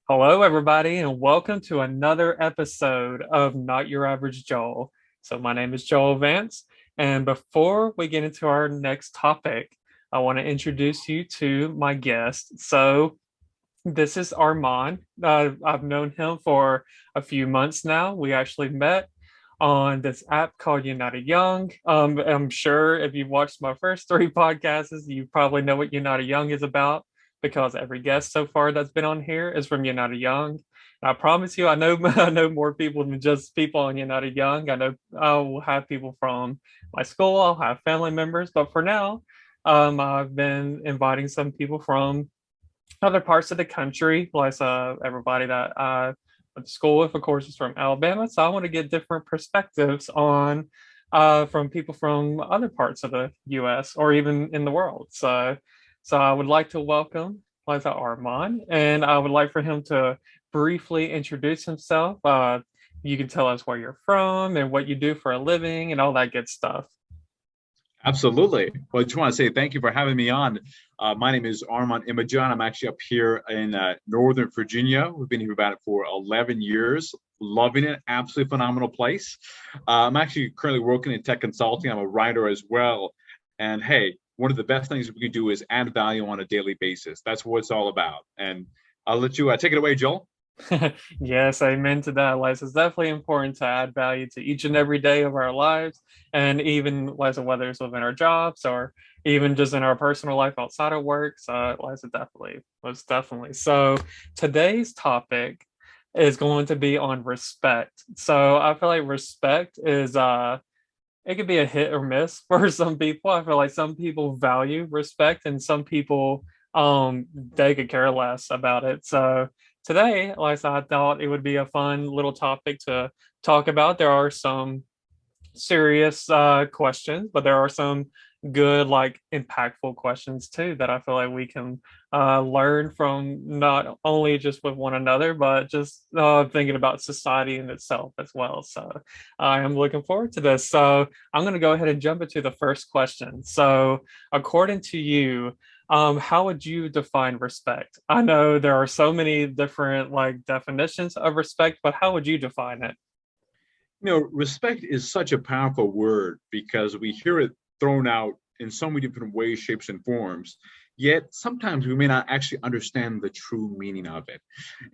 Hello, everybody, and welcome to another episode of Not Your Average Joel. So, my name is Joel Vance, and before we get into our next topic, I want to introduce you to my guest. This is Armon. I've known him for a few months now. We actually met on this app called United Young. I'm sure if you've watched my first three podcasts, you probably know what United Young is about because every guest so far that's been on here is from United Young. And I promise you, I know I know more people than just people on United Young. I know I'll have people from my school, I'll have family members, but for now, I've been inviting some people from other parts of the country, like everybody that I went to school with, of course, is from Alabama. So I want to get different perspectives on from people from other parts of the U.S. or even in the world. So I would like to welcome Liza Armon, and I would like for him to briefly introduce himself. You can tell us where you're from and what you do for a living and all that good stuff. Absolutely. Well, I just want to say thank you for having me on. My name is Armon Imogen. I'm actually up here in Northern Virginia. We've been here about for 11 years, loving it. Absolutely phenomenal place. I'm actually currently working in tech consulting. I'm a writer as well. And hey, one of the best things we can do is add value on a daily basis. That's what it's all about. And I'll let you take it away, Joel. Yes, amen to that, Les. It's definitely important to add value to each and every day of our lives, and even Les, whether it's within our jobs or even just in our personal life outside of work. So, Les, definitely, most definitely. So, today's topic is going to be on respect. So, I feel like respect is it could be a hit or miss for some people. I feel like some people value respect and some people they could care less about it. So today, like I thought it would be a fun little topic to talk about. There are some serious questions, but there are some good, like impactful questions too that I feel like we can learn from not only just with one another, but just thinking about society in itself as well. So I am looking forward to this. So I'm going to go ahead and jump into the first question. So, according to you, how would you define respect? I know there are so many different like definitions of respect, but how would you define it? Respect is such a powerful word because we hear it thrown out in so many different ways, shapes, and forms. Yet sometimes we may not actually understand the true meaning of it.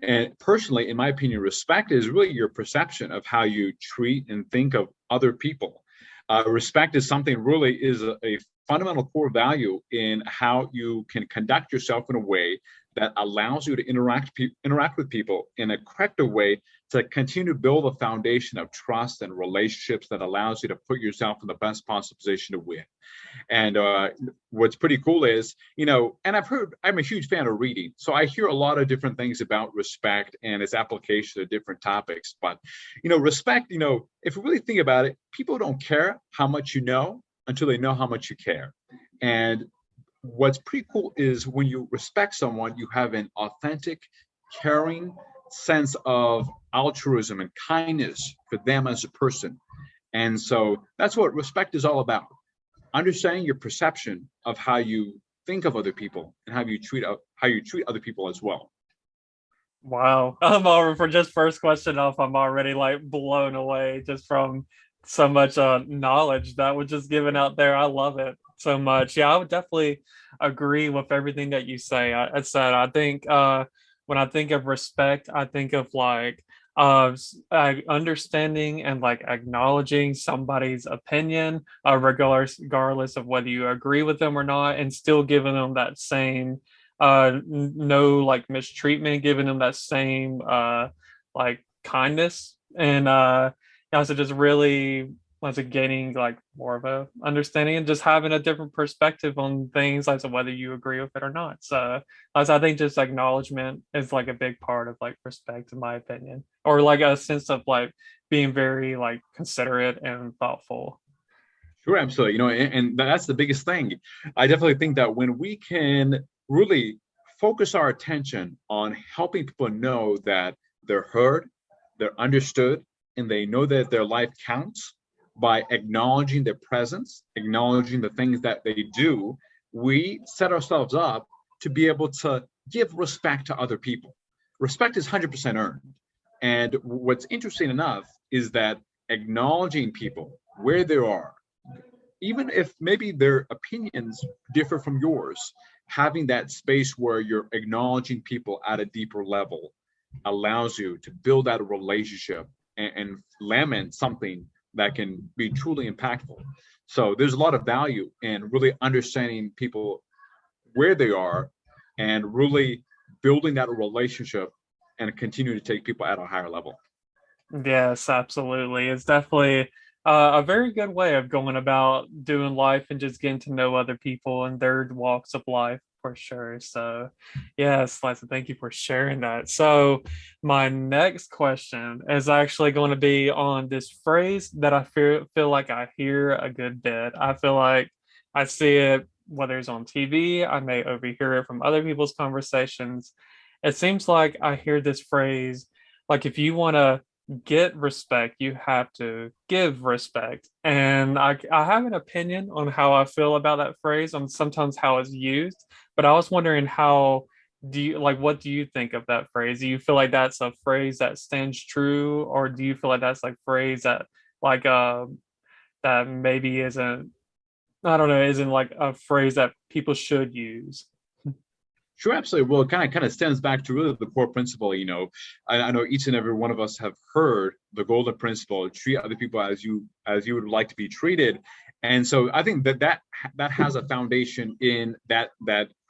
And personally, in my opinion, respect is really your perception of how you treat and think of other people. Respect is something really is a fundamental core value in how you can conduct yourself in a way that allows you to interact with people in a corrective way to continue to build a foundation of trust and relationships that allows you to put yourself in the best possible position to win. And what's pretty cool is, and I'm a huge fan of reading. So I hear a lot of different things about respect and its application to different topics. But, respect, if you really think about it, people don't care how much you know until they know how much you care. And what's pretty cool is when you respect someone, you have an authentic, caring sense of altruism and kindness for them as a person. And so that's what respect is all about. Understanding your perception of how you think of other people and how you treat other people as well. Wow. I'm over for just first question off. I'm already like blown away just from so much knowledge that was just given out there. I love it so much. Yeah, I would definitely agree with everything that you say. I said, I think when I think of respect, I think of like understanding and like acknowledging somebody's opinion, regardless of whether you agree with them or not, and still giving them that same no like mistreatment, giving them that same like kindness and also just really was it gaining like more of a understanding and just having a different perspective on things like so whether you agree with it or not. So as I think just acknowledgement is like a big part of like respect in my opinion, or like a sense of like being very like considerate and thoughtful. Sure, absolutely. And that's the biggest thing. I definitely think that when we can really focus our attention on helping people know that they're heard, they're understood, and they know that their life counts by acknowledging their presence, acknowledging the things that they do, we set ourselves up to be able to give respect to other people. respect is 100% earned. And what's interesting enough is that acknowledging people where they are, even if maybe their opinions differ from yours, having that space where you're acknowledging people at a deeper level allows you to build out a relationship and lament something that can be truly impactful. So there's a lot of value in really understanding people where they are and really building that relationship and continue to take people at a higher level. Yes, absolutely. It's definitely a very good way of going about doing life and just getting to know other people and their walks of life for sure. So, yes, Liza, thank you for sharing that. So, my next question is actually going to be on this phrase that I feel like I hear a good bit. I feel like I see it whether it's on TV, I may overhear it from other people's conversations. It seems like I hear this phrase like if you want to get respect, you have to give respect. And I have an opinion on how I feel about that phrase, on sometimes how it's used. But I was wondering how do you like what do you think of that phrase? Do you feel like that's a phrase that stands true, or do you feel like that's like phrase that like that maybe isn't I don't know, isn't like a phrase that people should use? Sure, absolutely. Well, it kind of stems back to really the core principle. I know each and every one of us have heard the golden principle: treat other people as you would like to be treated. And so I think that has a foundation in that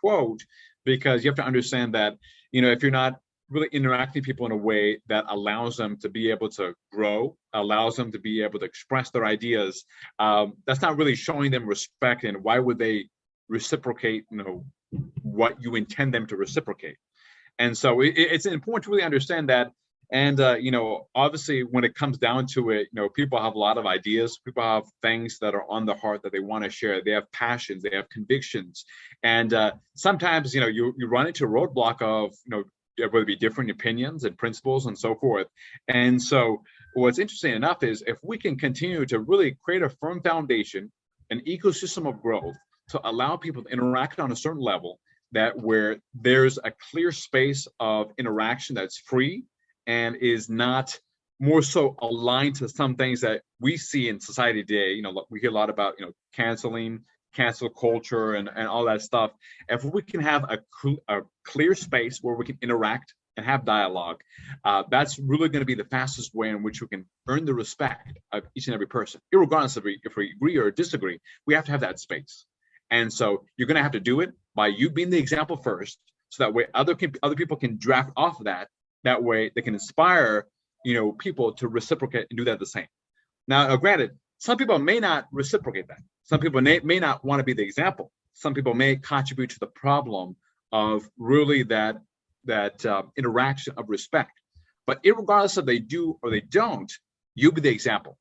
quote, because you have to understand that if you're not really interacting with people in a way that allows them to be able to grow, allows them to be able to express their ideas, that's not really showing them respect. And why would they reciprocate? What you intend them to reciprocate. And so it's important to really understand that. And obviously, when it comes down to it, people have a lot of ideas. People have things that are on the heart that they want to share. They have passions. They have convictions. And sometimes, you run into a roadblock of, whether it be different opinions and principles and so forth. And so what's interesting enough is if we can continue to really create a firm foundation, an ecosystem of growth, to allow people to interact on a certain level, that where there's a clear space of interaction that's free and is not more so aligned to some things that we see in society today. We hear a lot about cancel culture and all that stuff. If we can have a clear space where we can interact and have dialogue, that's really going to be the fastest way in which we can earn the respect of each and every person, irregardless of if we agree or disagree. We have to have that space. And so you're going to have to do it by you being the example first, so that way other people can draft off of that. That way they can inspire, people to reciprocate and do that the same. Now, granted, some people may not reciprocate that. Some people may not want to be the example. Some people may contribute to the problem of really that interaction of respect. But irregardless of they do or they don't, you be the example.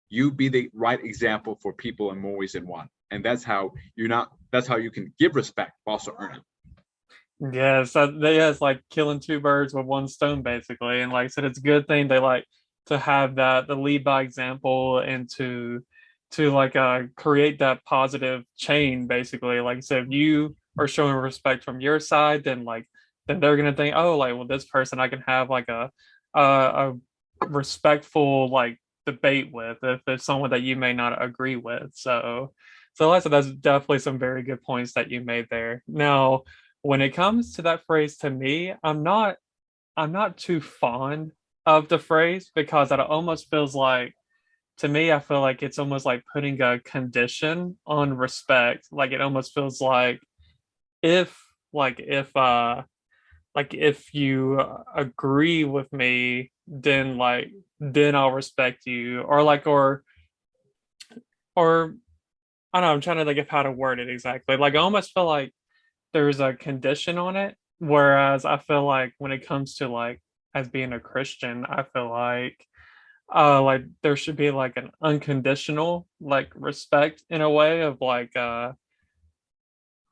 You be the right example for people in more ways than one. And that's how you can give respect, but also earn it. Yes, it's like killing two birds with one stone, basically. And like I said, it's a good thing they like to have that the lead by example and to like create that positive chain, basically. Like I said, if you are showing respect from your side, then they're gonna think, oh, like well, this person I can have like a respectful like debate with if there's someone that you may not agree with. So like I said, that's definitely some very good points that you made there. Now, when it comes to that phrase, to me, I'm not too fond of the phrase because it almost feels like to me, I feel like it's almost like putting a condition on respect. Like it almost feels like if if you agree with me, then I'll respect you, or I don't know, I'm trying to think of how to word it exactly. Like I almost feel like there's a condition on it. Whereas I feel like when it comes to like as being a Christian, I feel like there should be like an unconditional like respect in a way of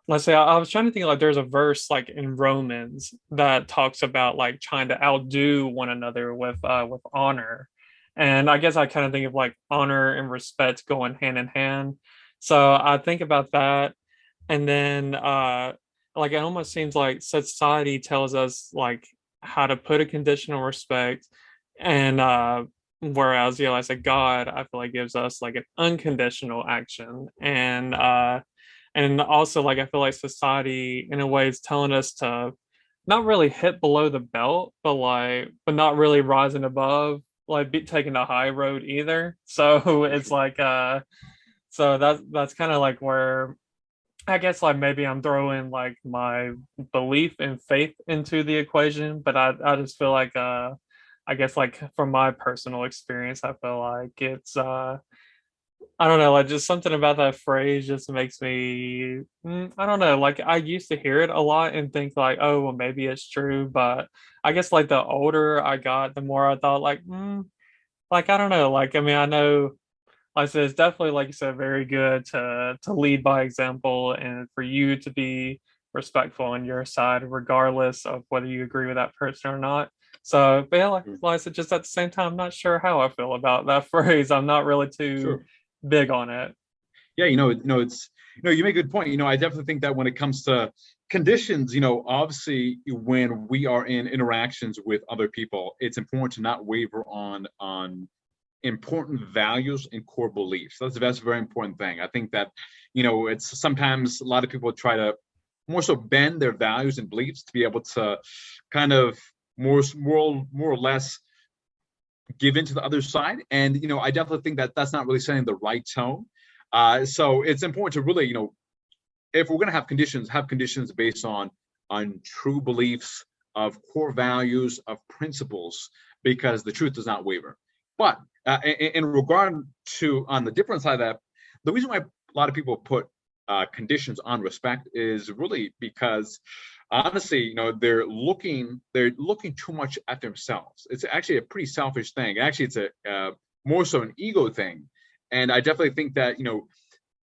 let's say I was trying to think like there's a verse like in Romans that talks about like trying to outdo one another with honor. And I guess I kind of think of like honor and respect going hand in hand. So I think about that. And then like it almost seems like society tells us like how to put a conditional respect, and whereas like I said, God, I feel like gives us like an unconditional action, and also like I feel like society in a way is telling us to not really hit below the belt, but not really rising above, like taking the high road either. So For it's sure. like so that's kind of like where I guess like maybe I'm throwing like my belief and faith into the equation, but I just feel like I guess like from my personal experience, I feel like it's I don't know, like just something about that phrase just makes me I don't know, like I used to hear it a lot and think like, oh well maybe it's true, but I guess like the older I got, the more I thought like like I don't know, like I mean I know like I said, it's definitely, like you said, very good to lead by example and for you to be respectful on your side, regardless of whether you agree with that person or not. So, but yeah, like I said, just at the same time, I'm not sure how I feel about that phrase. I'm not really too Sure. big on it. Yeah, it's you make a good point. I definitely think that when it comes to conditions, obviously when we are in interactions with other people, it's important to not waver on important values and core beliefs. That's a very important thing. I think that, it's sometimes a lot of people try to more so bend their values and beliefs to be able to kind of more or less give into the other side. And I definitely think that that's not really setting the right tone. So it's important to really, if we're going to have conditions based on true beliefs, of core values, of principles, because the truth does not waver. But in regard to on the different side of that, the reason why a lot of people put conditions on respect is really because honestly, they're looking too much at themselves. It's actually a pretty selfish thing. Actually, it's a more so an ego thing. And I definitely think that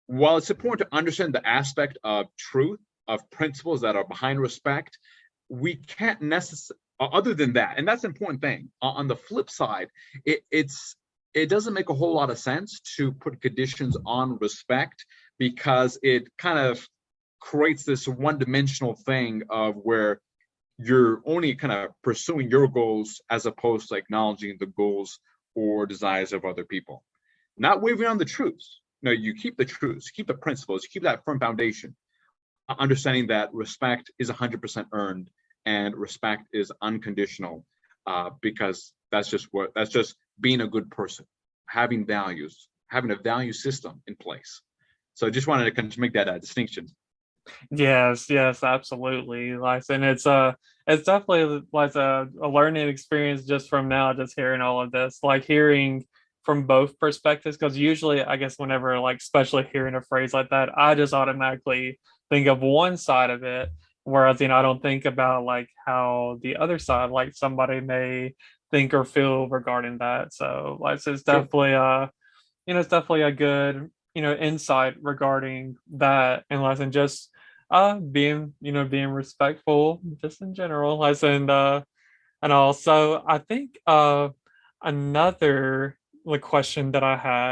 while it's important to understand the aspect of truth, of principles that are behind respect, we can't necessarily, other than that, and that's an important thing. On the flip side, it doesn't make a whole lot of sense to put conditions on respect because it kind of creates this one-dimensional thing of where you're only kind of pursuing your goals as opposed to acknowledging the goals or desires of other people. Not wavering on the truths. No, you keep the truths, you keep the principles, you keep that firm foundation, understanding that respect is 100% earned and respect is unconditional, because that's just being a good person, having values, having a value system in place. So I just wanted to kind of make that distinction. Yes, yes, absolutely. Like, and it's definitely like a learning experience just from now, just hearing all of this, like hearing from both perspectives. Because usually, I guess, whenever like, especially hearing a phrase like that, I just automatically think of one side of it, whereas I don't think about like how the other side, like somebody may think or feel regarding that. So, like, it's Sure. definitely it's definitely a good insight regarding that, and lesson just being being respectful just in general, as and also I think another like question that I had